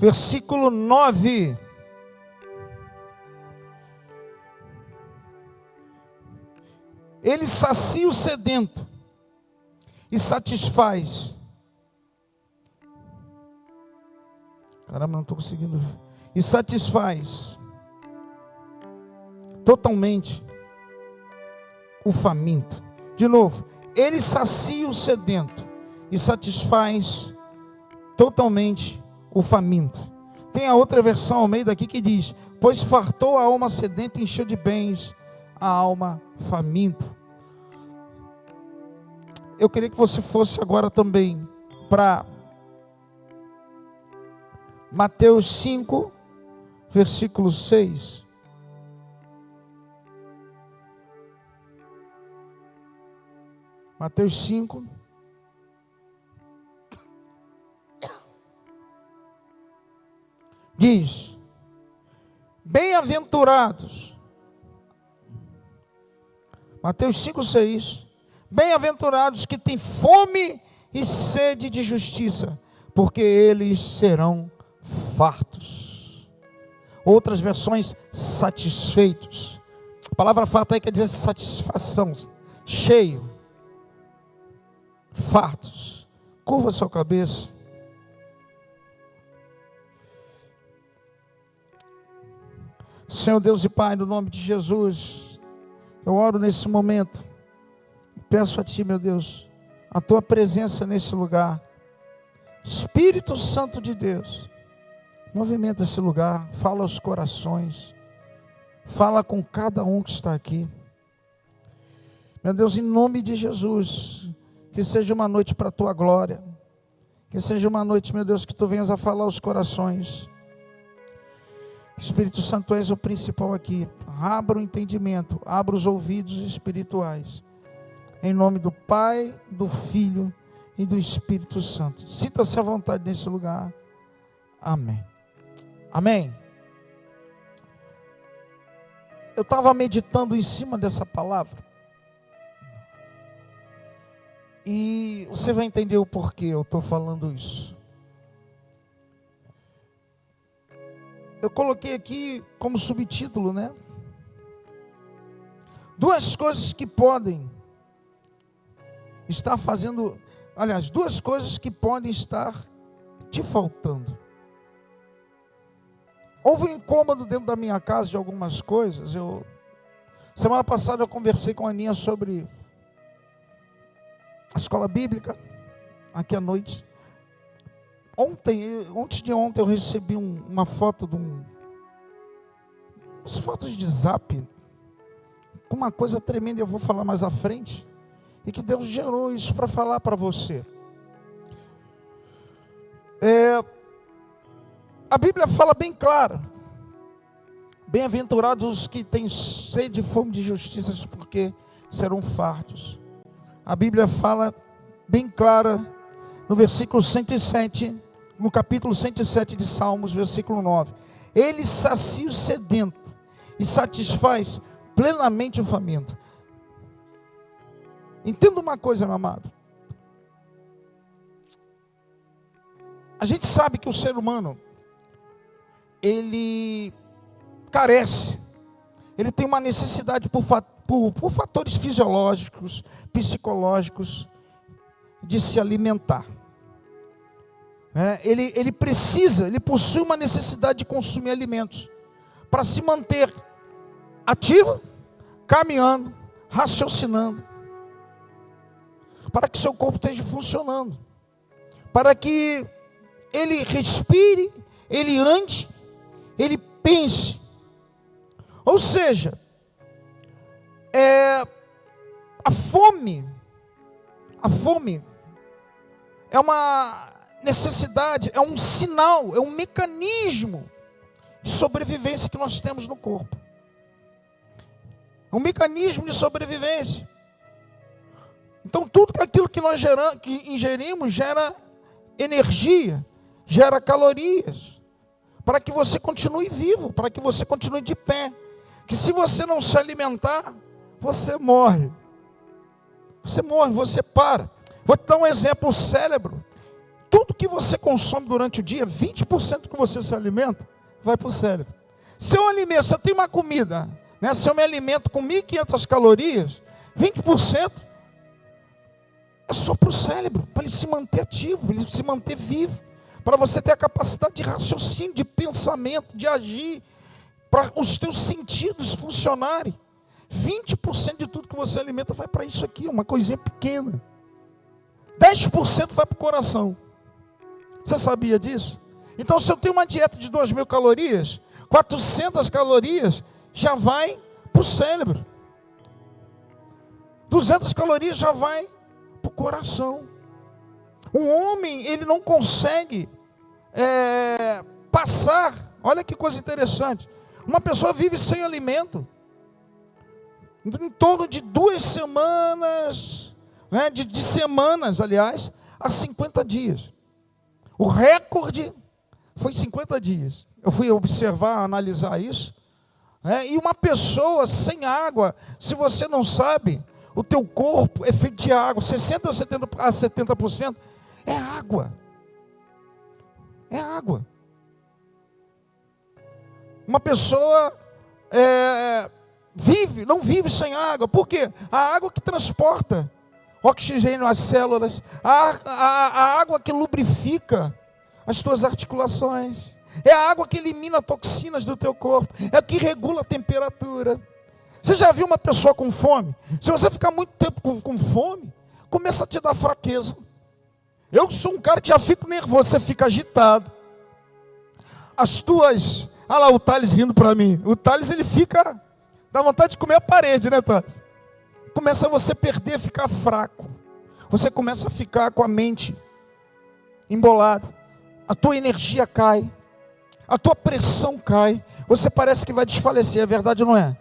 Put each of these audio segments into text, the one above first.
versículo 9. Ele sacia o sedento e satisfaz. Caramba, não estou conseguindo ver. E satisfaz totalmente o faminto. De novo, ele sacia o sedento e satisfaz totalmente o faminto. Tem a outra versão ao meio daqui que diz: pois fartou a alma sedenta e encheu de bens a alma faminta. Eu queria que você fosse agora também para Mateus 5, versículo 6. Mateus 5. Diz: bem-aventurados. Mateus 5, 6. Bem-aventurados que têm fome e sede de justiça, porque eles serão fartos. Outras versões, satisfeitos. A palavra farto aí quer dizer satisfação, cheio, fartos. Curva sua cabeça. Senhor Deus e Pai, no nome de Jesus, eu oro nesse momento. Peço a Ti, meu Deus, a Tua presença nesse lugar. Espírito Santo de Deus, movimenta esse lugar, fala aos corações, fala com cada um que está aqui. Meu Deus, em nome de Jesus, que seja uma noite para a Tua glória, que seja uma noite, meu Deus, que Tu venhas a falar aos corações. Espírito Santo, Tu és o principal aqui. Abra o entendimento, abra os ouvidos espirituais. Em nome do Pai, do Filho e do Espírito Santo. Sinta-se à vontade nesse lugar. Amém. Amém. Eu estava meditando em cima dessa palavra. E você vai entender o porquê eu estou falando isso. Eu coloquei aqui como subtítulo, né? Duas coisas que podem estar fazendo, aliás, duas coisas que podem estar te faltando. Houve um incômodo dentro da minha casa de algumas coisas. Semana passada eu conversei com a Aninha sobre a escola bíblica, aqui à noite. Antes de ontem eu recebi uma foto as fotos de zap, com uma coisa tremenda, eu vou falar mais à frente. E que Deus gerou isso para falar para você. A Bíblia fala bem clara: bem-aventurados os que têm sede e fome de justiça, porque serão fartos. A Bíblia fala bem clara no versículo 107, no capítulo 107 de Salmos, versículo 9. Ele sacia o sedento e satisfaz plenamente o faminto. Entenda uma coisa, meu amado. A gente sabe que o ser humano, ele carece, ele tem uma necessidade por fatores fisiológicos, psicológicos, de se alimentar. Ele possui uma necessidade de consumir alimentos, para se manter ativo, caminhando, raciocinando, para que seu corpo esteja funcionando, para que ele respire, ele ande, ele pense. Ou seja, a fome é uma necessidade, é um sinal, é um mecanismo de sobrevivência que nós temos no corpo. É um mecanismo de sobrevivência. Então tudo aquilo que nós ingerimos gera energia, gera calorias, para que você continue vivo, para que você continue de pé. Que se você não se alimentar, você morre. Você morre, você para. Vou te dar um exemplo: o cérebro, tudo que você consome durante o dia, 20% que você se alimenta, vai para o cérebro. Se eu tenho uma comida, né, se eu me alimento com 1.500 calorias, 20% é só para o cérebro, para ele se manter ativo, para ele se manter vivo, para você ter a capacidade de raciocínio, de pensamento, de agir, para os teus sentidos funcionarem. 20% de tudo que você alimenta vai para isso aqui, uma coisinha pequena. 10% vai para o coração. Você sabia disso? Então, se eu tenho uma dieta de 2.000 calorias, 400 calorias já vai para o cérebro. 200 calorias já vai para o coração. Um homem, ele não consegue passar. Olha que coisa interessante. Uma pessoa vive sem alimento em torno de 2 semanas, né, de semanas, aliás, a 50 dias. O recorde foi 50 dias. Eu fui observar, analisar isso, né, e uma pessoa sem água, se você não sabe, o teu corpo é feito de água, 60% a 70% é água. É água. Uma pessoa não vive sem água. Por quê? A água que transporta oxigênio às células, a água que lubrifica as tuas articulações, é a água que elimina toxinas do teu corpo, é a que regula a temperatura. Você já viu uma pessoa com fome? Se você ficar muito tempo com fome, começa a te dar fraqueza. Eu sou um cara que já fico nervoso, você fica agitado. Olha lá o Thales rindo para mim. O Thales, ele fica, dá vontade de comer a parede, né, Thales? Começa você a perder, ficar fraco. Você começa a ficar com a mente embolada. A tua energia cai. A tua pressão cai. Você parece que vai desfalecer, é verdade ou não é?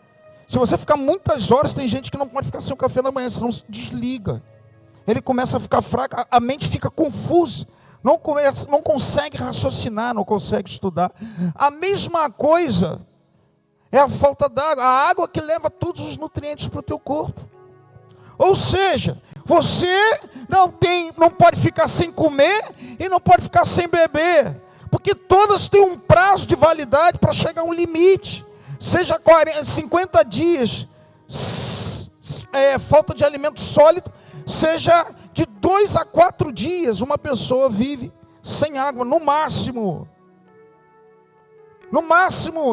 Se você ficar muitas horas, tem gente que não pode ficar sem o café da manhã, senão se desliga. Ele começa a ficar fraco, a mente fica confusa. Não consegue raciocinar, não consegue estudar. A mesma coisa é a falta d'água. A água que leva todos os nutrientes para o teu corpo. Ou seja, você não pode ficar sem comer e não pode ficar sem beber. Porque todas têm um prazo de validade para chegar a um limite. Seja 50 dias, falta de alimento sólido, seja de 2 a 4 dias, uma pessoa vive sem água, no máximo,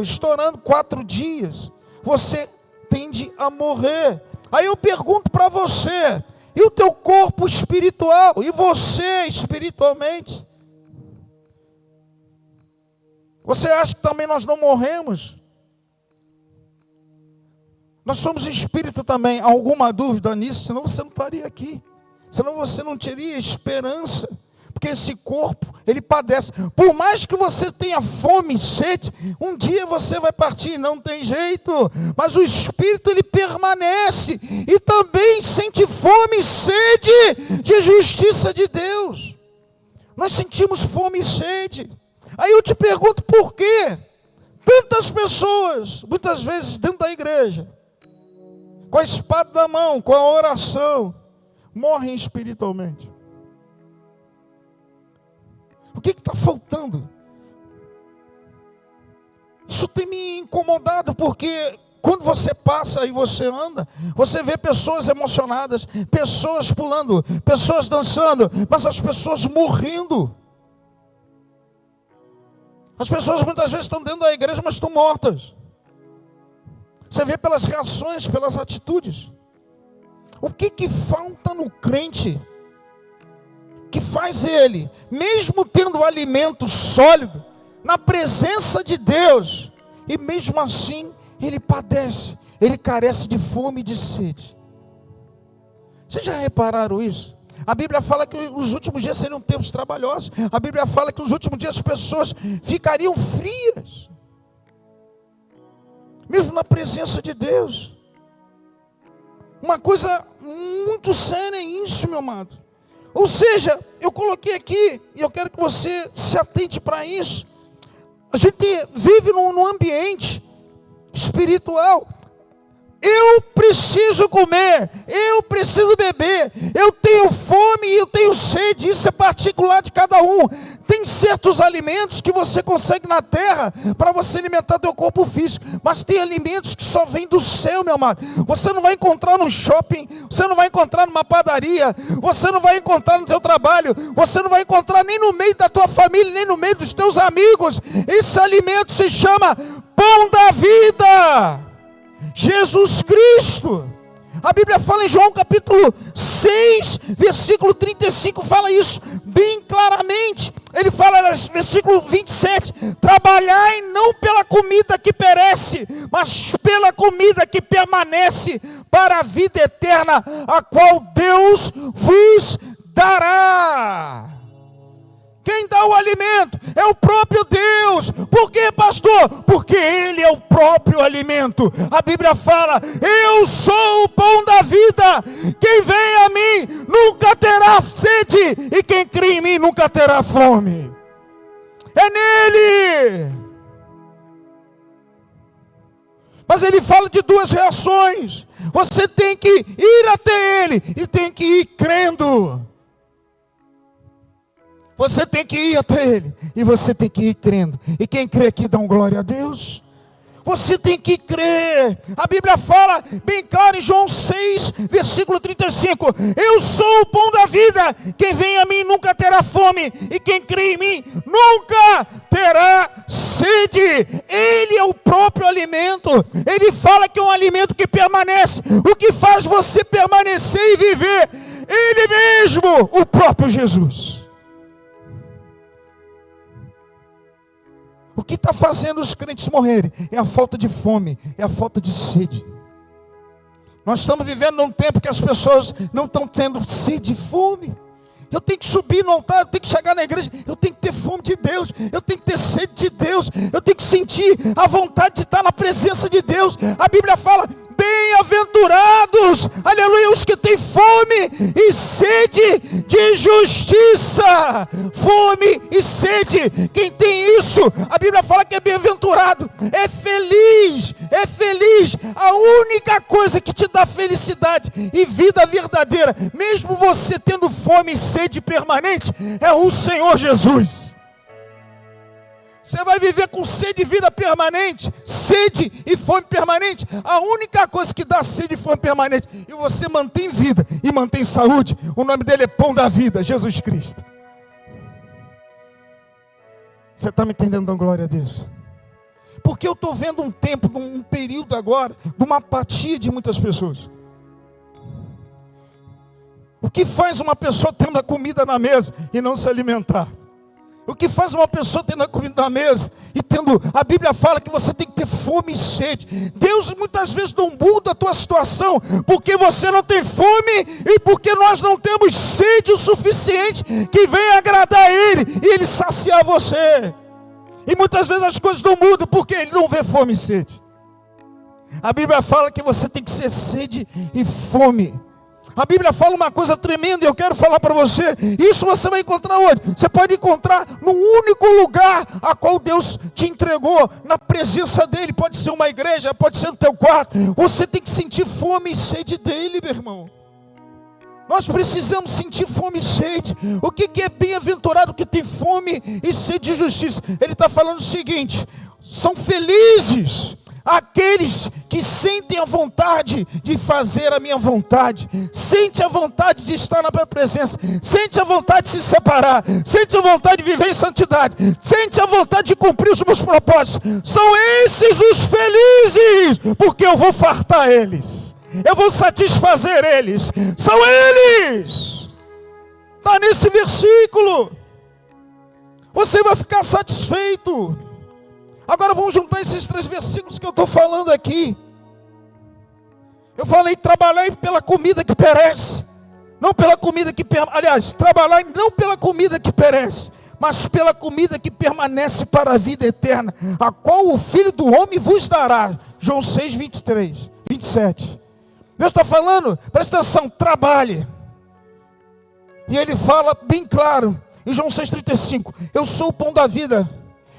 estourando 4 dias, você tende a morrer. Aí eu pergunto para você, e o teu corpo espiritual, e você espiritualmente? Você acha que também nós não morremos? Nós somos espírito também. Há alguma dúvida nisso? Senão você não estaria aqui. Senão você não teria esperança. Porque esse corpo, ele padece. Por mais que você tenha fome e sede, um dia você vai partir, não tem jeito. Mas o espírito, ele permanece. E também sente fome e sede de justiça de Deus. Nós sentimos fome e sede. Aí eu te pergunto por quê? Tantas pessoas, muitas vezes dentro da igreja, com a espada na mão, com a oração, morrem espiritualmente. O que está faltando? Isso tem me incomodado, porque quando você passa e você anda, você vê pessoas emocionadas, pessoas pulando, pessoas dançando, mas as pessoas morrendo. As pessoas muitas vezes estão dentro da igreja, mas estão mortas. Você vê pelas reações, pelas atitudes. O que falta no crente que faz ele, mesmo tendo alimento sólido, na presença de Deus, e mesmo assim ele padece, ele carece de fome e de sede? Vocês já repararam isso? A Bíblia fala que os últimos dias seriam tempos trabalhosos. A Bíblia fala que nos últimos dias as pessoas ficariam frias, mesmo na presença de Deus. Uma coisa muito séria é isso, meu amado. Ou seja, eu coloquei aqui, e eu quero que você se atente para isso. A gente vive num ambiente espiritual. eu preciso comer, eu preciso beber, eu tenho fome e eu tenho sede, isso é particular de cada um. Tem certos alimentos que você consegue na terra para você alimentar teu corpo físico, mas tem alimentos que só vêm do céu, meu amado. Você não vai encontrar no shopping, você não vai encontrar numa padaria, você não vai encontrar no teu trabalho, você não vai encontrar nem no meio da tua família, nem no meio dos teus amigos. Esse alimento se chama pão da vida, Jesus Cristo. A Bíblia fala em João capítulo 6, versículo 35, fala isso bem claramente. Ele fala no versículo 27, trabalhai não pela comida que perece, mas pela comida que permanece para a vida eterna, a qual Deus vos dará. Quem dá o alimento é o próprio Deus. Por quê, pastor? Porque Ele é o próprio alimento. A Bíblia fala, eu sou o pão da vida. Quem vem a mim nunca terá sede, e quem crê em mim nunca terá fome. É nele. Mas ele fala de duas reações. Você tem que ir até Ele e tem que ir crendo. Você tem que ir até Ele e você tem que ir crendo. E quem crê aqui dá um glória a Deus. Você tem que crer. A Bíblia fala bem claro em João 6, versículo 35. Eu sou o pão da vida. Quem vem a mim nunca terá fome. E quem crê em mim nunca terá sede. Ele é o próprio alimento. Ele fala que é um alimento que permanece. O que faz você permanecer e viver? Ele mesmo, o próprio Jesus. O que está fazendo os crentes morrerem é a falta de fome, é a falta de sede. Nós estamos vivendo num tempo que as pessoas não estão tendo sede e fome. Eu tenho que subir no altar, eu tenho que chegar na igreja, eu tenho que ter fome de Deus, eu tenho que ter sede de Deus, eu tenho que sentir a vontade de estar na presença de Deus. A Bíblia fala, bem-aventurados, aleluia, os que têm fome e sede de justiça. Fome e sede, quem tem isso, a Bíblia fala que é bem-aventurado, é feliz, é feliz. A única coisa que te dá felicidade e vida verdadeira, mesmo você tendo fome e sede permanente, é o Senhor Jesus. Você vai viver com sede e vida permanente, sede e fome permanente. A única coisa que dá sede e fome permanente, e você mantém vida e mantém saúde, o nome dele é pão da vida, Jesus Cristo. Você está me entendendo, dando glória a Deus? Porque eu estou vendo um tempo, um período agora, de uma apatia de muitas pessoas. O que faz uma pessoa tendo a comida na mesa e não se alimentar? O que faz uma pessoa tendo a comida na mesa e tendo, a Bíblia fala que você tem que ter fome e sede. Deus muitas vezes não muda a tua situação, porque você não tem fome e porque nós não temos sede o suficiente que venha agradar a Ele e Ele saciar você. E muitas vezes as coisas não mudam porque Ele não vê fome e sede. A Bíblia fala que você tem que ser sede e fome. A Bíblia fala uma coisa tremenda e eu quero falar para você. Isso você vai encontrar onde? Você pode encontrar no único lugar a qual Deus te entregou, na presença dEle. Pode ser uma igreja, pode ser no teu quarto. Você tem que sentir fome e sede dEle, meu irmão. Nós precisamos sentir fome e sede. O que é bem-aventurado que tem fome e sede de justiça? Ele está falando o seguinte: são felizes aqueles que sentem a vontade de fazer a minha vontade, sente a vontade de estar na minha presença, sente a vontade de se separar, sente a vontade de viver em santidade, sente a vontade de cumprir os meus propósitos. São esses os felizes, porque eu vou fartar eles, eu vou satisfazer eles. São eles. Está nesse versículo. Você vai ficar satisfeito. Agora vamos juntar esses 3 versículos que eu estou falando aqui. Eu falei, trabalhar pela comida que perece, não pela comida que permanece. Aliás, trabalhar não pela comida que perece, mas pela comida que permanece para a vida eterna, a qual o Filho do Homem vos dará. João 6, 23, 27. Deus está falando, presta atenção, trabalhe. E Ele fala bem claro, em João 6, 35, eu sou o pão da vida.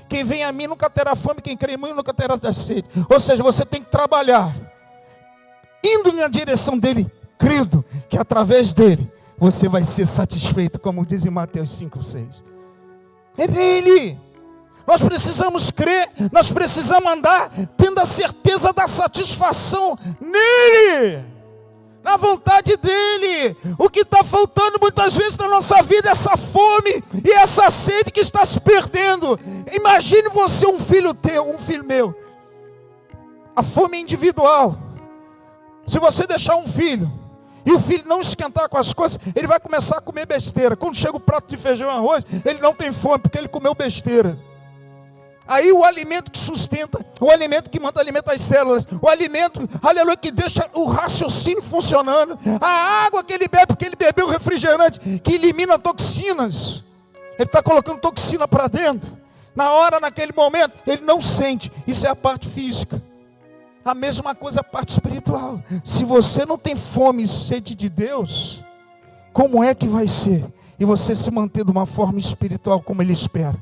Quem vem a mim nunca terá fome, quem crê em mim nunca terá sede. Ou seja, você tem que trabalhar. indo na direção dele, crendo que através dele você vai ser satisfeito, como diz em Mateus 5:6. É nele. Nós precisamos crer, nós precisamos andar tendo a certeza da satisfação nele, na vontade dele. O que está faltando muitas vezes na nossa vida é essa fome e essa sede que está se perdendo. Imagine você, um filho teu, um filho meu. A fome é individual. Se você deixar um filho e o filho não esquentar com as coisas, ele vai começar a comer besteira. Quando chega o prato de feijão e arroz, ele não tem fome porque ele comeu besteira. Aí o alimento que sustenta, o alimento que manda alimentar as células, o alimento, aleluia, que deixa o raciocínio funcionando, a água que ele bebe, porque ele bebeu refrigerante, que elimina toxinas, ele está colocando toxina para dentro, na hora, naquele momento, ele não sente, isso é a parte física. A mesma coisa a parte espiritual. Se você não tem fome e sede de Deus, como é que vai ser? E você se manter de uma forma espiritual como Ele espera?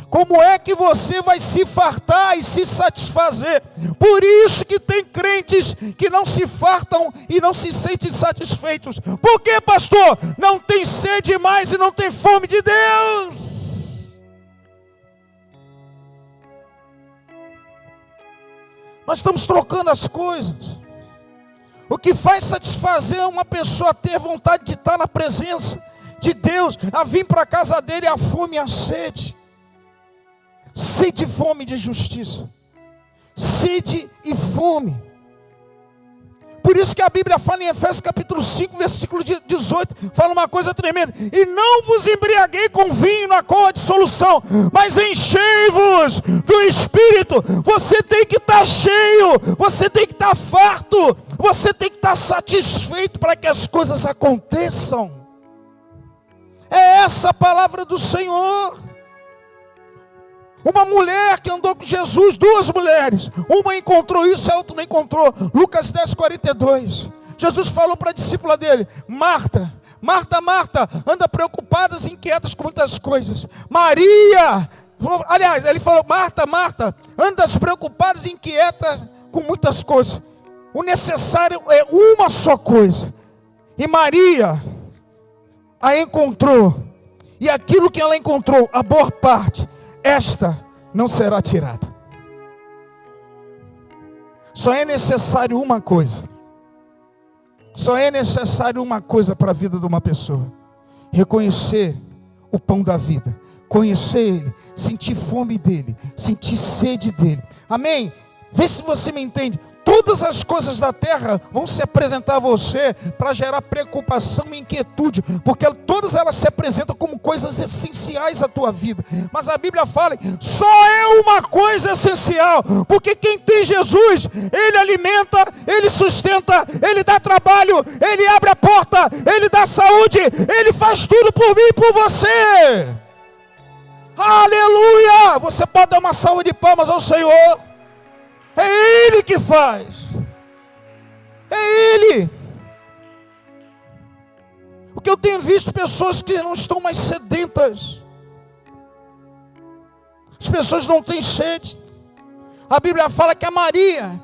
Como é que você vai se fartar e se satisfazer? Por isso que tem crentes que não se fartam e não se sentem satisfeitos. Por quê, pastor? Não tem sede mais e não tem fome de Deus. Nós estamos trocando as coisas. O que faz satisfazer uma pessoa ter vontade de estar na presença de Deus, a vir para a casa dele, a fome e a sede. Sede e fome de justiça. Sede e fome. Por isso que a Bíblia fala em Efésios capítulo 5, versículo 18, fala uma coisa tremenda. E não vos embriaguei com vinho na qual há dissolução, mas enchei-vos do Espírito. Você tem que estar cheio, você tem que estar farto, você tem que estar satisfeito para que as coisas aconteçam. É essa a palavra do Senhor. Uma mulher que andou com Jesus, duas mulheres, uma encontrou isso, a outra não encontrou. Lucas 10:42. Jesus falou para a discípula dele: Marta, Marta, Marta, anda preocupadas e inquietas com muitas coisas. Maria, aliás, ele falou: Marta, Marta, andas preocupadas e inquietas com muitas coisas. O necessário é uma só coisa. E Maria a encontrou. E aquilo que ela encontrou, a boa parte, esta não será tirada. Só é necessário uma coisa. Só é necessário uma coisa para a vida de uma pessoa: reconhecer o pão da vida, conhecer Ele, sentir fome dEle, sentir sede dEle. Amém? Vê se você me entende. Todas as coisas da terra vão se apresentar a você para gerar preocupação e inquietude, porque todas elas se apresentam como coisas essenciais à tua vida. Mas a Bíblia fala: só é uma coisa essencial, porque quem tem Jesus, Ele alimenta, Ele sustenta, Ele dá trabalho, Ele abre a porta, Ele dá saúde, Ele faz tudo por mim e por você. Aleluia! Você pode dar uma salva de palmas ao Senhor. É Ele que faz. É Ele. Porque eu tenho visto pessoas que não estão mais sedentas. As pessoas não têm sede. A Bíblia fala que a Maria,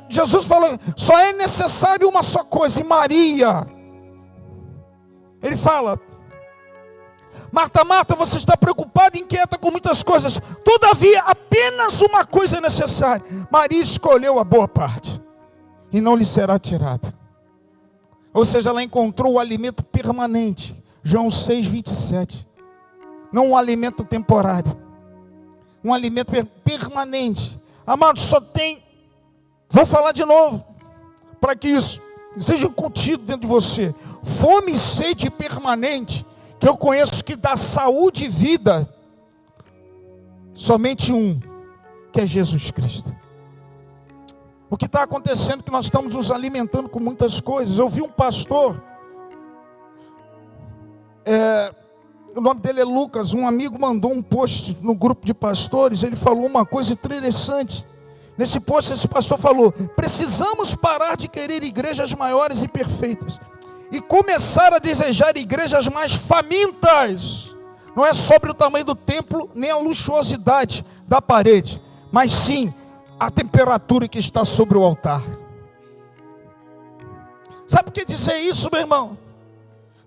Jesus falou, só é necessário uma só coisa. E Maria, Ele fala: Marta, Marta, você está preocupada e inquieta com muitas coisas. Todavia, apenas uma coisa é necessária. Maria escolheu a boa parte, e não lhe será tirada. Ou seja, ela encontrou o alimento permanente. João 6:27. Não um alimento temporário. Um alimento permanente. Amado, só tem... Vou falar de novo, para que isso seja contido dentro de você. Fome e sede permanente, que eu conheço, que dá saúde e vida, somente um, que é Jesus Cristo. O que está acontecendo é que nós estamos nos alimentando com muitas coisas. Eu vi um pastor, o nome dele é Lucas, um amigo mandou um post no grupo de pastores, ele falou uma coisa interessante. Nesse post, esse pastor falou: precisamos parar de querer igrejas maiores e perfeitas e começar a desejar igrejas mais famintas. Não é sobre o tamanho do templo, nem a luxuosidade da parede, mas sim a temperatura que está sobre o altar. Sabe o que dizer isso, meu irmão?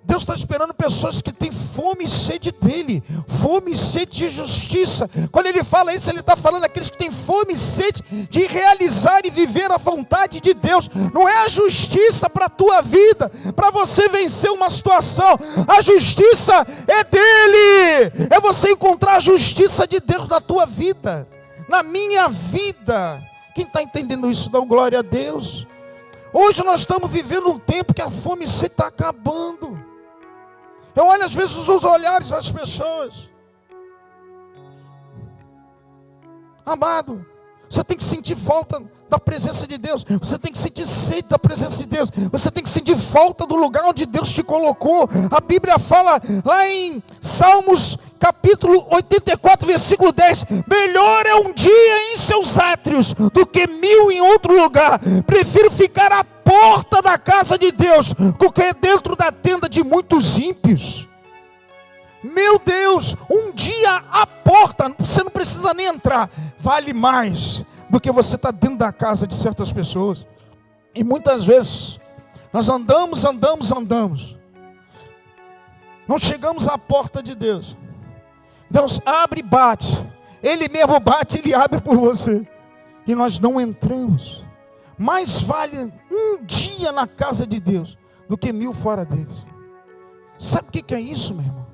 Deus está esperando pessoas que têm fome e sede dEle, fome e sede de justiça. Quando Ele fala isso, Ele está falando daqueles que têm fome e sede de realizar e viver a vontade de Deus. Não é a justiça para a tua vida, para você vencer uma situação. A justiça é dEle, é você encontrar a justiça de Deus na tua vida, na minha vida. Quem está entendendo isso, dá glória a Deus. Hoje nós estamos vivendo um tempo que a fome e sede está acabando. Eu olho às vezes os olhares das pessoas. Amado, você tem que sentir falta da presença de Deus. Você tem que sentir sede da presença de Deus. Você tem que sentir falta do lugar onde Deus te colocou. A Bíblia fala lá em Salmos capítulo 84, versículo 10. Melhor é um dia em seus átrios do que 1000 em outro lugar. Prefiro ficar à porta da casa de Deus do que dentro da tenda de muitos ímpios. Meu Deus, um dia à porta, você não precisa nem entrar, vale mais do que você estar dentro da casa de certas pessoas. E muitas vezes nós andamos, não chegamos à porta de Deus. Deus abre e bate, Ele mesmo bate, Ele abre por você, e nós não entramos. Mais vale um dia na casa de Deus do que 1000 fora deles. Sabe o que é isso, meu irmão?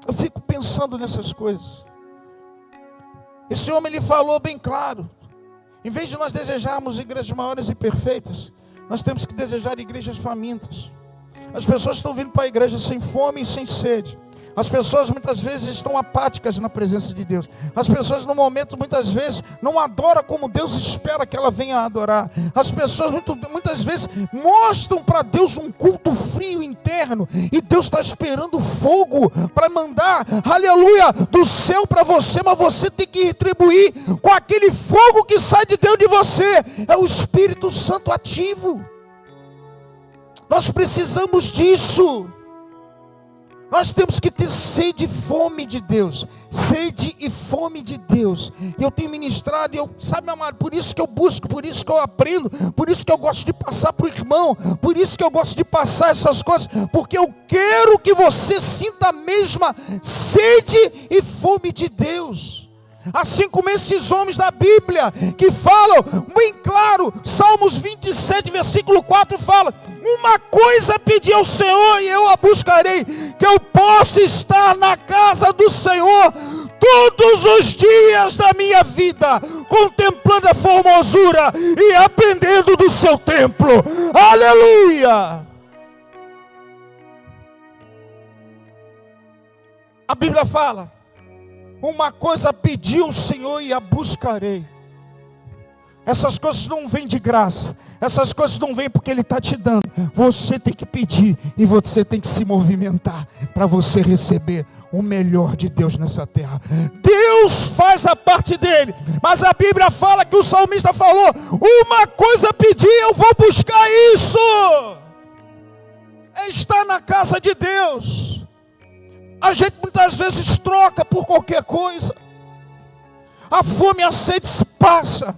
Eu fico pensando nessas coisas. Esse homem, ele falou bem claro. Em vez de nós desejarmos igrejas maiores e perfeitas, nós temos que desejar igrejas famintas. As pessoas estão vindo para a igreja sem fome e sem sede. As pessoas muitas vezes estão apáticas na presença de Deus. As pessoas no momento muitas vezes não adoram como Deus espera que ela venha a adorar. As pessoas muitas vezes mostram para Deus um culto frio interno. E Deus está esperando fogo para mandar, aleluia, do céu para você. Mas você tem que retribuir com aquele fogo que sai de dentro de você. É o Espírito Santo ativo. Nós precisamos disso. Nós temos que ter sede e fome de Deus. Sede e fome de Deus. E eu tenho ministrado, e eu, sabe, amado, por isso que eu busco, por isso que eu aprendo, por isso que eu gosto de passar para o irmão, por isso que eu gosto de passar essas coisas, porque eu quero que você sinta a mesma sede e fome de Deus. Assim como esses homens da Bíblia, que falam bem claro, Salmos 27, versículo 4 fala: uma coisa pedi ao Senhor e eu a buscarei, que eu possa estar na casa do Senhor todos os dias da minha vida, contemplando a formosura e aprendendo do seu templo. Aleluia! A Bíblia fala: uma coisa pedi ao Senhor e a buscarei. Essas coisas não vêm de graça. Essas coisas não vêm porque Ele está te dando. Você tem que pedir e você tem que se movimentar para você receber o melhor de Deus nessa terra. Deus faz a parte dele, mas a Bíblia fala que o salmista falou: uma coisa pedi, eu vou buscar isso. É estar na casa de Deus. A gente muitas vezes troca por qualquer coisa. A fome e a sede se passa.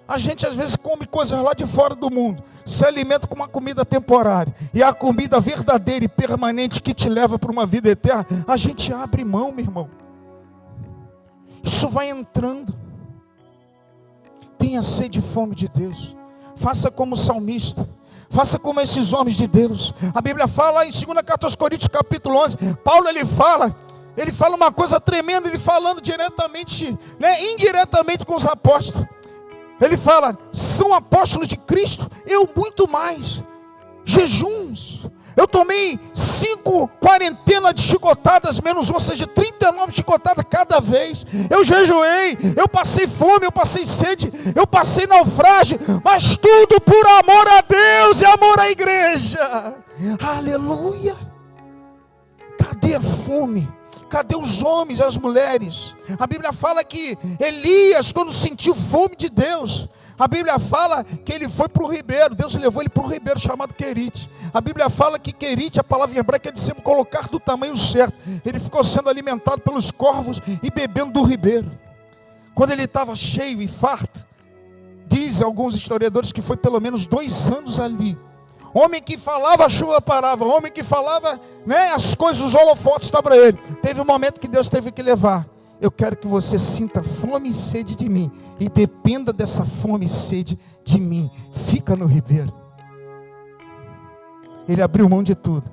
A gente às vezes come coisas lá de fora do mundo, se alimenta com uma comida temporária, e a comida verdadeira e permanente que te leva para uma vida eterna, a gente abre mão, meu irmão. Isso vai entrando. Tenha sede e fome de Deus. Faça como o salmista. Faça como esses homens de Deus. A Bíblia fala em 2 carta aos Coríntios capítulo 11, Paulo ele fala uma coisa tremenda, ele falando diretamente, indiretamente com os apóstolos. Ele fala: são apóstolos de Cristo, eu muito mais. Jejuns, eu tomei 5 quarentenas de chicotadas menos 1, ou seja, 39 chicotadas cada vez. Eu jejuei, eu passei fome, eu passei sede, eu passei naufrágio, mas tudo por amor a Deus e amor à igreja. Aleluia. Cadê a fome? Cadê os homens e as mulheres? A Bíblia fala que Elias, quando sentiu fome de Deus, a Bíblia fala que ele foi para o ribeiro. Deus levou ele para um ribeiro chamado Querite. A Bíblia fala que Querite, a palavra em hebraica, é de sempre colocar do tamanho certo. Ele ficou sendo alimentado pelos corvos e bebendo do ribeiro. Quando ele estava cheio e farto, Diz alguns historiadores que foi pelo menos 2 anos ali. Homem que falava, a chuva parava. Homem que falava, né, as coisas, os holofotes estavam para ele. Teve um momento que Deus teve que levar. Eu quero que você sinta fome e sede de mim. E dependa dessa fome e sede de mim. Fica no ribeiro. Ele abriu mão de tudo.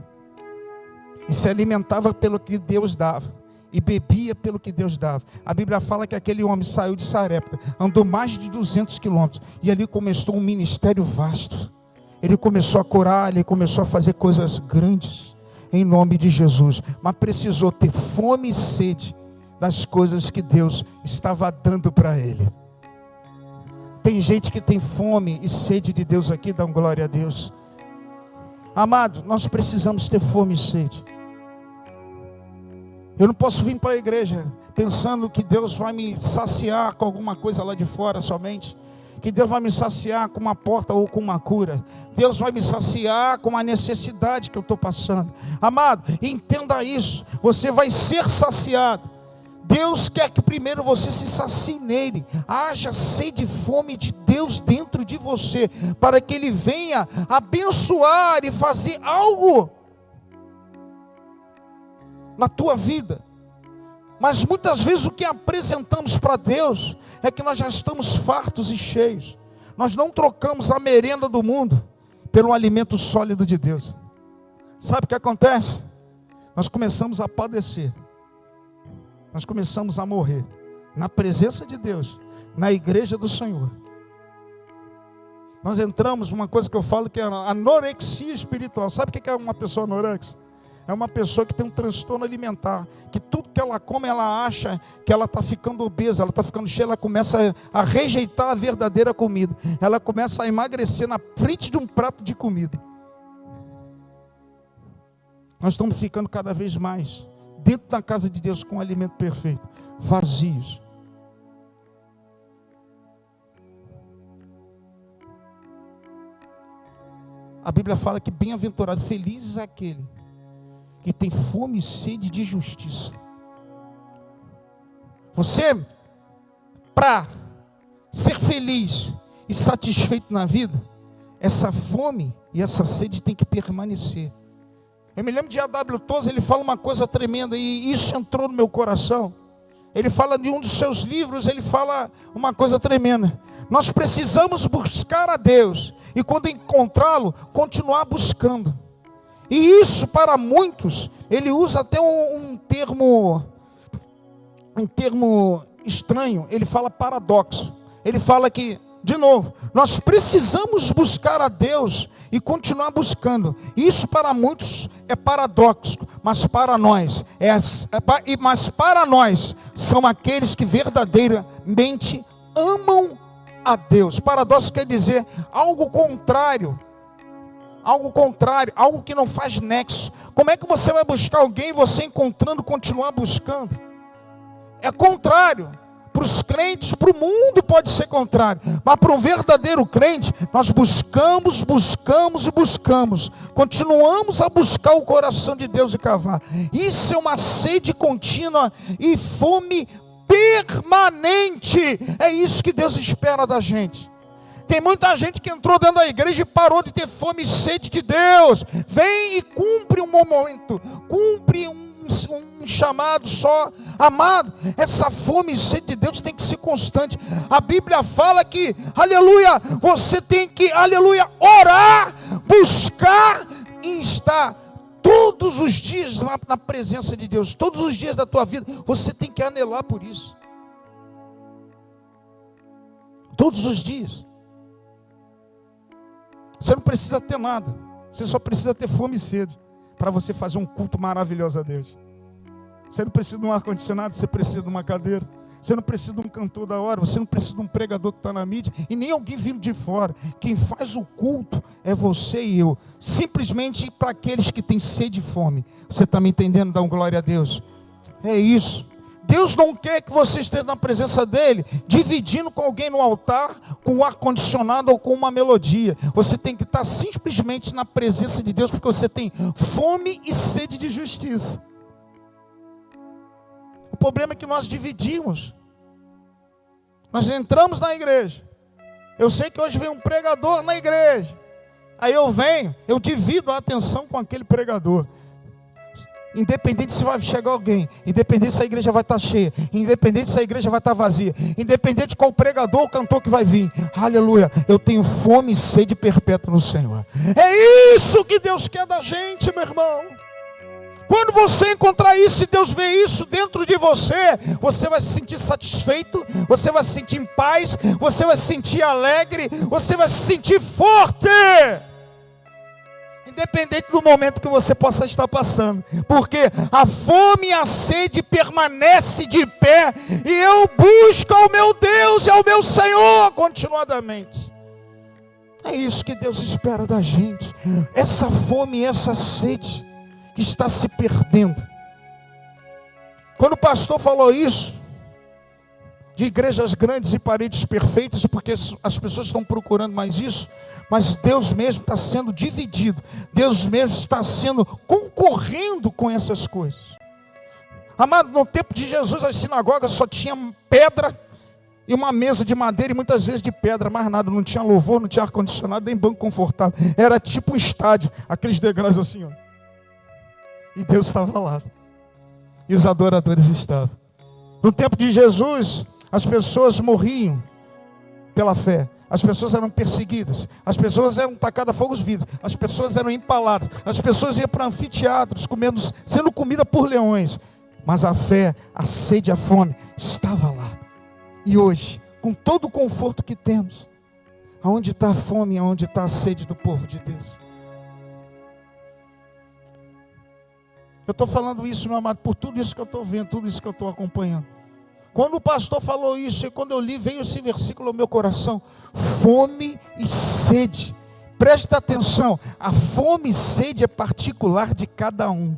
E se alimentava pelo que Deus dava. E bebia pelo que Deus dava. A Bíblia fala que aquele homem saiu de Sarepta. Andou mais de 200 quilômetros. E ali começou um ministério vasto. Ele começou a curar, ele começou a fazer coisas grandes, em nome de Jesus. Mas precisou ter fome e sede das coisas que Deus estava dando para ele. Tem gente que tem fome e sede de Deus aqui, dá glória a Deus. Amado, nós precisamos ter fome e sede. Eu não posso vir para a igreja pensando que Deus vai me saciar com alguma coisa lá de fora somente. Que Deus vai me saciar com uma porta ou com uma cura. Deus vai me saciar com a necessidade que eu estou passando. Amado, entenda isso. Você vai ser saciado. Deus quer que primeiro você se sacie nele. Haja sede e fome de Deus dentro de você. Para que Ele venha abençoar e fazer algo na tua vida. Mas muitas vezes o que apresentamos para Deus é que nós já estamos fartos e cheios. Nós não trocamos a merenda do mundo pelo alimento sólido de Deus. Sabe o que acontece? Nós começamos a padecer. Nós começamos a morrer na presença de Deus, na igreja do Senhor. Nós entramos numa coisa que eu falo que é a anorexia espiritual. Sabe o que é uma pessoa anorexa? É uma pessoa que tem um transtorno alimentar, que tudo que ela come, ela acha que ela está ficando obesa, ela está ficando cheia, ela começa a rejeitar a verdadeira comida. Ela começa a emagrecer na frente de um prato de comida. Nós estamos ficando cada vez mais dentro da casa de Deus com o alimento perfeito, vazios. A Bíblia fala que bem-aventurado, feliz é aquele que tem fome e sede de justiça. Você, para ser feliz e satisfeito na vida, essa fome e essa sede tem que permanecer. Eu me lembro de A.W. Tozer, ele fala uma coisa tremenda e isso entrou no meu coração. Ele fala de um dos seus livros, ele fala uma coisa tremenda. Nós precisamos buscar a Deus e quando encontrá-lo, continuar buscando. E isso para muitos, ele usa até um termo estranho, ele fala paradoxo. Ele fala que, de novo, nós precisamos buscar a Deus e continuar buscando. Isso para muitos é paradoxo, mas para nós são aqueles que verdadeiramente amam a Deus. Paradoxo quer dizer algo contrário. Algo que não faz nexo. Como é que você vai buscar alguém e você encontrando, continuar buscando? É contrário. Para os crentes, para o mundo pode ser contrário. Mas para um verdadeiro crente, nós buscamos. Continuamos a buscar o coração de Deus e cavar. Isso é uma sede contínua e fome permanente. É isso que Deus espera da gente. Tem muita gente que entrou dentro da igreja e parou de ter fome e sede de Deus. Vem e cumpre um momento, cumpre um chamado só. Amado, essa fome e sede de Deus tem que ser constante. A Bíblia fala que, aleluia, você tem que, aleluia, orar, buscar e estar todos os dias na presença de Deus. Todos os dias da tua vida, você tem que anelar por isso. Todos os dias. Você não precisa ter nada. Você só precisa ter fome e sede para você fazer um culto maravilhoso a Deus. Você não precisa de um ar-condicionado, você precisa de uma cadeira. Você não precisa de um cantor da hora, você não precisa de um pregador que está na mídia e nem alguém vindo de fora. Quem faz o culto é você e eu. Simplesmente para aqueles que têm sede e fome. Você está me entendendo? Dá um glória a Deus. É isso. Deus não quer que você esteja na presença dele, dividindo com alguém no altar, com um ar-condicionado ou com uma melodia. Você tem que estar simplesmente na presença de Deus, porque você tem fome e sede de justiça. O problema é que nós dividimos. Nós entramos na igreja, Eu sei que hoje vem um pregador na igreja. Aí eu divido a atenção com aquele pregador. Independente se vai chegar alguém, independente se a igreja vai estar cheia, independente se a igreja vai estar vazia, independente de qual pregador ou cantor que vai vir, aleluia, eu tenho fome e sede perpétua no Senhor. É isso que Deus quer da gente, meu irmão. Quando você encontrar isso e Deus vê isso dentro de você, você vai se sentir satisfeito, você vai se sentir em paz, você vai se sentir alegre, você vai se sentir forte. Independente do momento que você possa estar passando, porque a fome e a sede permanece de pé, e eu busco ao meu Deus e ao meu Senhor continuadamente. É isso que Deus espera da gente, essa fome e essa sede que está se perdendo. Quando o pastor falou isso, de igrejas grandes e paredes perfeitas, porque as pessoas estão procurando mais isso, mas Deus mesmo está sendo dividido, Deus mesmo está sendo concorrendo com essas coisas. Amado, no tempo de Jesus as sinagogas só tinham pedra e uma mesa de madeira, e muitas vezes de pedra, mais nada, não tinha louvor, não tinha ar-condicionado, nem banco confortável, era tipo um estádio, aqueles degraus assim, ó. E Deus estava lá, e os adoradores estavam. No tempo de Jesus, as pessoas morriam pela fé, as pessoas eram perseguidas, as pessoas eram tacadas a fogos vivos, as pessoas eram empaladas, as pessoas iam para anfiteatros, sendo comida por leões, mas a fé, a sede, a fome estava lá. E hoje, com todo o conforto que temos, aonde está a fome, aonde está a sede do povo de Deus? Eu estou falando isso, meu amado, por tudo isso que eu estou vendo, tudo isso que eu estou acompanhando. Quando o pastor falou isso, e quando eu li, veio esse versículo ao meu coração: fome e sede. Presta atenção, a fome e sede é particular de cada um.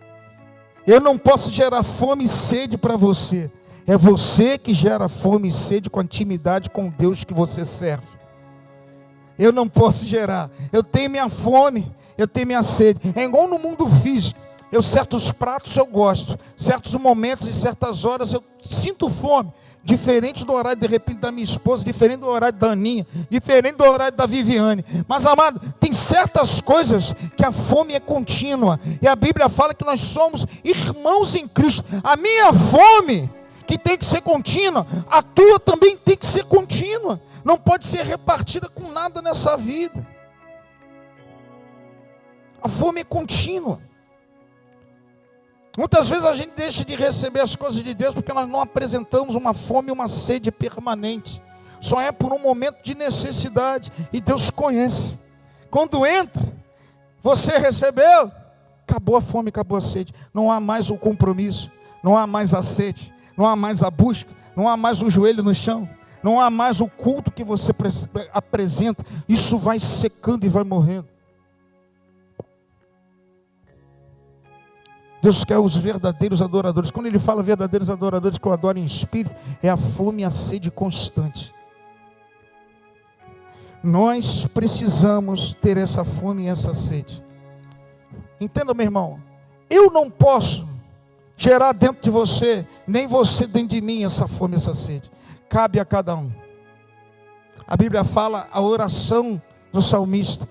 Eu não posso gerar fome e sede para você. É você que gera fome e sede com a intimidade com o Deus que você serve. Eu não posso gerar. Eu tenho minha fome, eu tenho minha sede. É igual no mundo físico. Certos pratos eu gosto, certos momentos e certas horas eu sinto fome, diferente do horário de repente da minha esposa, diferente do horário da Aninha, diferente do horário da Viviane. Mas amado, tem certas coisas que a fome é contínua, e a Bíblia fala que nós somos irmãos em Cristo. A minha fome, que tem que ser contínua, a tua também tem que ser contínua, não pode ser repartida com nada nessa vida. A fome é contínua. Muitas vezes a gente deixa de receber as coisas de Deus porque nós não apresentamos uma fome e uma sede permanente. Só é por um momento de necessidade, e Deus conhece. Quando entra, você recebeu, acabou a fome, acabou a sede. Não há mais o compromisso, não há mais a sede, não há mais a busca, não há mais o joelho no chão, não há mais o culto que você apresenta. Isso vai secando e vai morrendo. Deus quer os verdadeiros adoradores. Quando Ele fala verdadeiros adoradores que o adorem em espírito, é a fome e a sede constante. Nós precisamos ter essa fome e essa sede. Entenda, meu irmão, eu não posso gerar dentro de você, nem você dentro de mim, essa fome e essa sede. Cabe a cada um. A Bíblia fala a oração do salmista,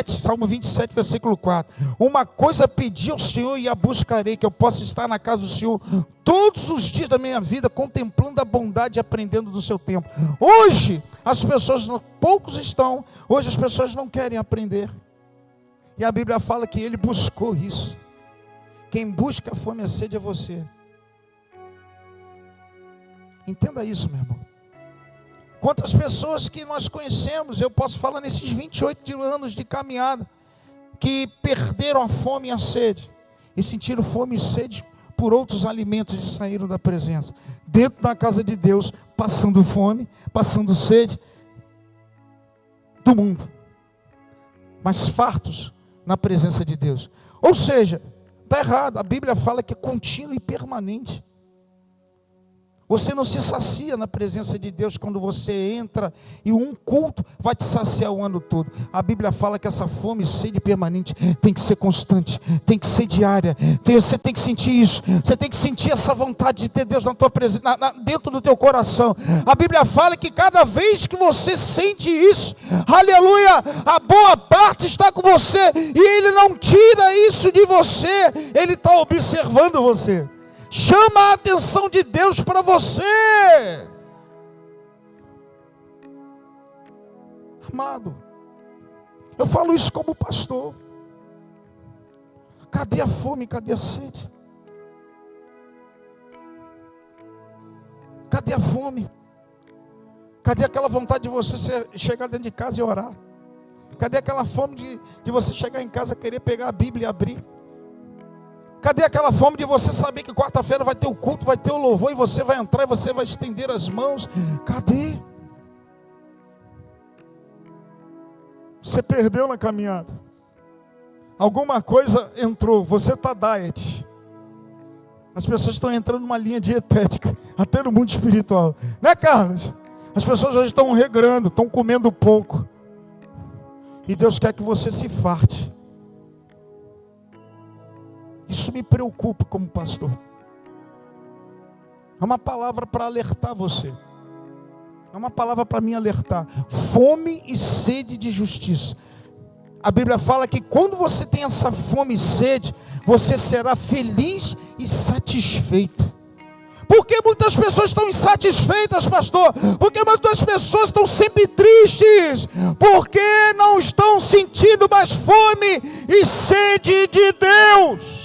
Salmo 27, versículo 4. Uma coisa pedi ao Senhor e a buscarei, que eu possa estar na casa do Senhor todos os dias da minha vida, contemplando a bondade e aprendendo do seu tempo. Hoje, poucos estão, hoje as pessoas não querem aprender. E a Bíblia fala que Ele buscou isso. Quem busca a fome e a sede é você. Entenda isso, meu irmão. Quantas pessoas que nós conhecemos, eu posso falar nesses 28 anos de caminhada, que perderam a fome e a sede, e sentiram fome e sede por outros alimentos e saíram da presença. Dentro da casa de Deus, passando fome, passando sede do mundo, mas fartos na presença de Deus. Ou seja, está errado, a Bíblia fala que é contínuo e permanente. Você não se sacia na presença de Deus quando você entra, e um culto vai te saciar o ano todo. A Bíblia fala que essa fome e sede permanente tem que ser constante, tem que ser diária. Você tem que sentir isso, você tem que sentir essa vontade de ter Deus na tua presença, dentro do teu coração. A Bíblia fala que cada vez que você sente isso, aleluia, a boa parte está com você, e Ele não tira isso de você, Ele está observando você. Chama a atenção de Deus para você. Amado, eu falo isso como pastor. Cadê a fome, cadê a sede? Cadê a fome? Cadê aquela vontade de você chegar dentro de casa e orar? Cadê aquela fome de você chegar em casa, querer pegar a Bíblia e abrir? Cadê aquela fome de você saber que quarta-feira vai ter o culto, vai ter o louvor, e você vai entrar e você vai estender as mãos? Cadê? Você perdeu na caminhada. Alguma coisa entrou, você está diet. As pessoas estão entrando numa linha dietética, até no mundo espiritual. Né, Carlos? As pessoas hoje estão regrando, estão comendo pouco. E Deus quer que você se farte. Isso me preocupa como pastor. É uma palavra para alertar você. É uma palavra para mim alertar. Fome e sede de justiça. A Bíblia fala que quando você tem essa fome e sede, você será feliz e satisfeito. Por que muitas pessoas estão insatisfeitas, pastor? Porque muitas pessoas estão sempre tristes, porque não estão sentindo mais fome e sede de Deus.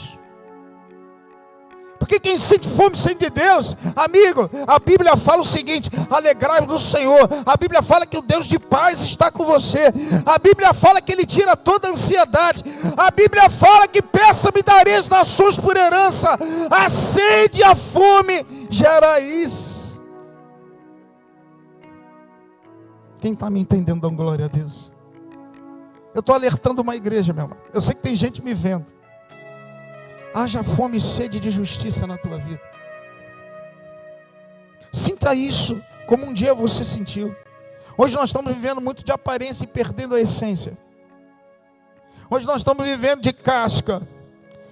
Porque quem sente fome e sede de Deus, amigo, a Bíblia fala o seguinte: alegrai-vos no Senhor. A Bíblia fala que o Deus de paz está com você. A Bíblia fala que Ele tira toda a ansiedade. A Bíblia fala que peça-me darei as nações por herança. A sede e a fome gera isso. Quem está me entendendo, dá uma glória a Deus. Eu estou alertando uma igreja, meu irmão. Eu sei que tem gente me vendo. Haja fome e sede de justiça na tua vida. Sinta isso como um dia você sentiu. Hoje nós estamos vivendo muito de aparência e perdendo a essência. Hoje nós estamos vivendo de casca,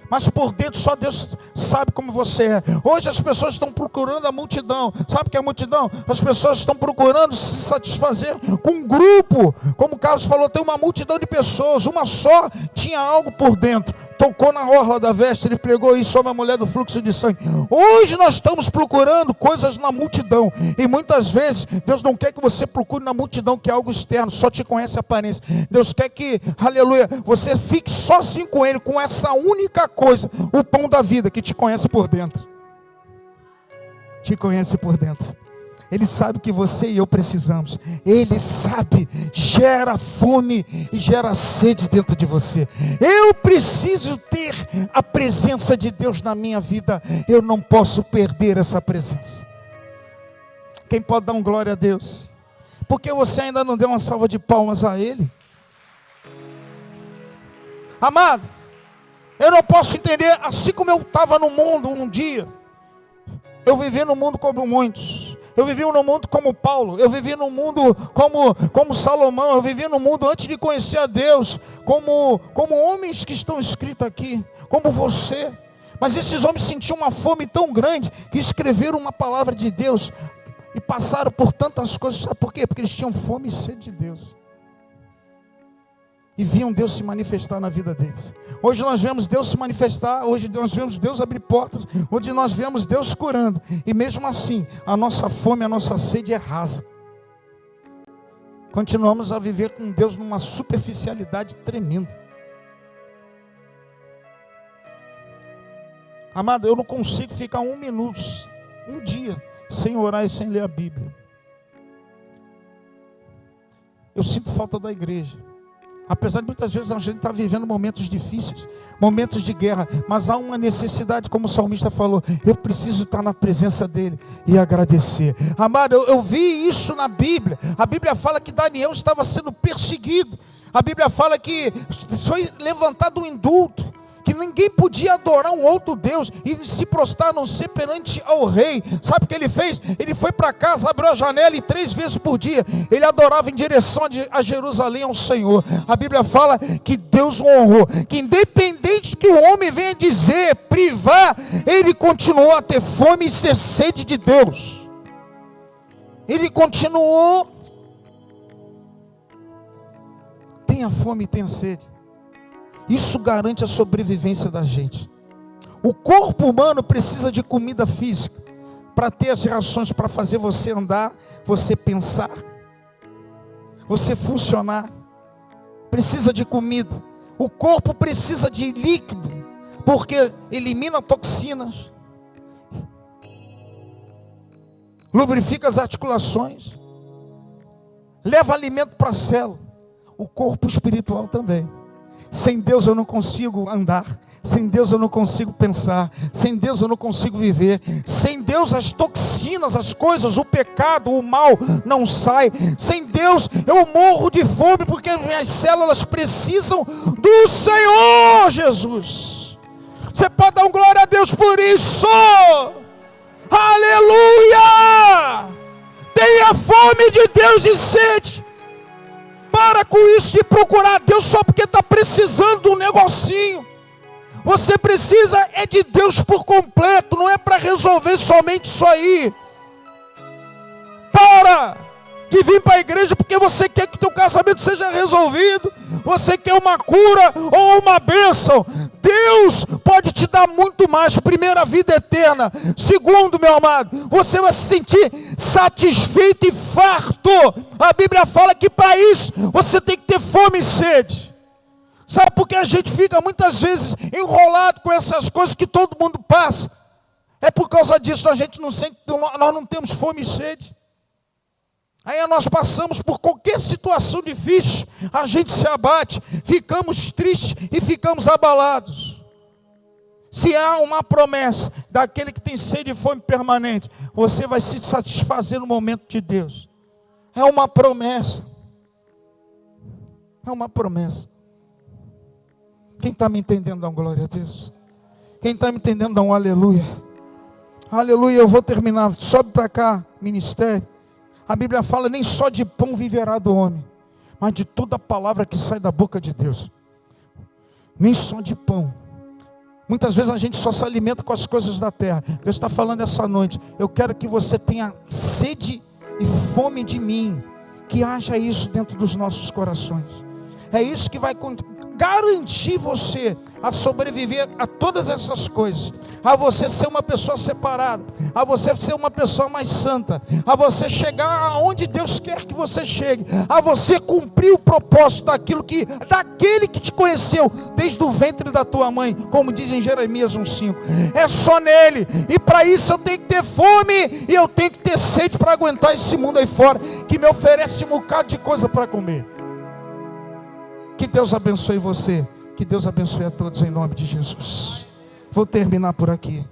mas por dentro só Deus sabe como você é. Hoje as pessoas estão procurando a multidão. Sabe o que é a multidão? As pessoas estão procurando se satisfazer com um grupo. Como o Carlos falou, tem uma multidão de pessoas. Uma só tinha algo por dentro. Tocou na orla da veste, ele pregou isso sobre a mulher do fluxo de sangue. Hoje nós estamos procurando coisas na multidão. E muitas vezes Deus não quer que você procure na multidão, que é algo externo, só te conhece a aparência. Deus quer que, aleluia, você fique sozinho com Ele, com essa única coisa, o pão da vida, que te conhece por dentro. Te conhece por dentro. Ele sabe que você e eu precisamos. Ele sabe, gera fome e gera sede dentro de você. Eu preciso ter a presença de Deus na minha vida. Eu não posso perder essa presença. Quem pode dar um glória a Deus? Porque você ainda não deu uma salva de palmas a Ele? Amado, eu não posso entender, assim como eu estava no mundo um dia, eu vivi no mundo como muitos. Eu vivi no mundo como Paulo, eu vivi no mundo como Salomão, eu vivi no mundo antes de conhecer a Deus, como homens que estão escritos aqui, como você. Mas esses homens sentiam uma fome tão grande que escreveram uma palavra de Deus e passaram por tantas coisas. Sabe por quê? Porque eles tinham fome e sede de Deus. E viam Deus se manifestar na vida deles. Hoje nós vemos Deus se manifestar, hoje nós vemos Deus abrir portas, hoje nós vemos Deus curando. E mesmo assim, a nossa fome, a nossa sede é rasa. Continuamos a viver com Deus numa superficialidade tremenda. Amado, eu não consigo ficar 1 minuto, um dia, sem orar e sem ler a Bíblia. Eu sinto falta da igreja. Apesar de muitas vezes a gente estar vivendo momentos difíceis, momentos de guerra, mas há uma necessidade, como o salmista falou, eu preciso estar na presença dele e agradecer. Amado, eu vi isso na Bíblia. A Bíblia fala que Daniel estava sendo perseguido. A Bíblia fala que foi levantado um indulto, que ninguém podia adorar um outro Deus e se prostrar a não ser perante ao rei. Sabe o que ele fez? Ele foi para casa, abriu a janela e 3 vezes por dia ele adorava em direção a Jerusalém ao Senhor. A Bíblia fala que Deus o honrou, que independente do que o homem venha dizer, privar, ele continuou a ter fome e ter sede de Deus. Ele continuou. Tenha fome e tenha sede. Isso garante a sobrevivência da gente. O corpo humano precisa de comida física para ter as reações, para fazer você andar, você pensar, você funcionar. Precisa de comida. O corpo precisa de líquido, porque elimina toxinas, lubrifica as articulações, leva alimento para a célula. O corpo espiritual também. Sem Deus eu não consigo andar. Sem Deus eu não consigo pensar. Sem Deus eu não consigo viver. Sem Deus as toxinas, as coisas, o pecado, o mal não sai. Sem Deus eu morro de fome, porque minhas células precisam do Senhor Jesus. Você pode dar um glória a Deus por isso? Aleluia! Tenha fome de Deus e sede. Para com isso de procurar Deus só porque está precisando de um negocinho. Você precisa é de Deus por completo, não é para resolver somente isso aí. Para de vir para a igreja porque você quer que o teu casamento seja resolvido, você quer uma cura ou uma bênção. Deus pode te dar muito mais. Primeiro, a vida eterna. Segundo, meu amado, você vai se sentir satisfeito e farto. A Bíblia fala que para isso você tem que ter fome e sede. Sabe por que a gente fica muitas vezes enrolado com essas coisas que todo mundo passa? É por causa disso, a gente não sente, nós não temos fome e sede. Aí nós passamos por qualquer situação difícil, a gente se abate, ficamos tristes e ficamos abalados. Se há uma promessa daquele que tem sede e fome permanente, você vai se satisfazer no momento de Deus. É uma promessa. É uma promessa. Quem está me entendendo, dá um glória a Deus. Quem está me entendendo, dá um aleluia. Aleluia, eu vou terminar. Sobe para cá, ministério. A Bíblia fala, nem só de pão viverá do homem, mas de toda a palavra que sai da boca de Deus. Nem só de pão. Muitas vezes a gente só se alimenta com as coisas da terra. Deus está falando essa noite, eu quero que você tenha sede e fome de mim. Que haja isso dentro dos nossos corações. É isso que vai garantir você a sobreviver a todas essas coisas, a você ser uma pessoa separada, a você ser uma pessoa mais santa, a você chegar aonde Deus quer que você chegue, a você cumprir o propósito daquele que te conheceu desde o ventre da tua mãe, como diz em Jeremias 1:5. É só nele, e para isso eu tenho que ter fome e eu tenho que ter sede para aguentar esse mundo aí fora, que me oferece um bocado de coisa para comer. Que Deus abençoe você. Que Deus abençoe a todos em nome de Jesus. Vou terminar por aqui.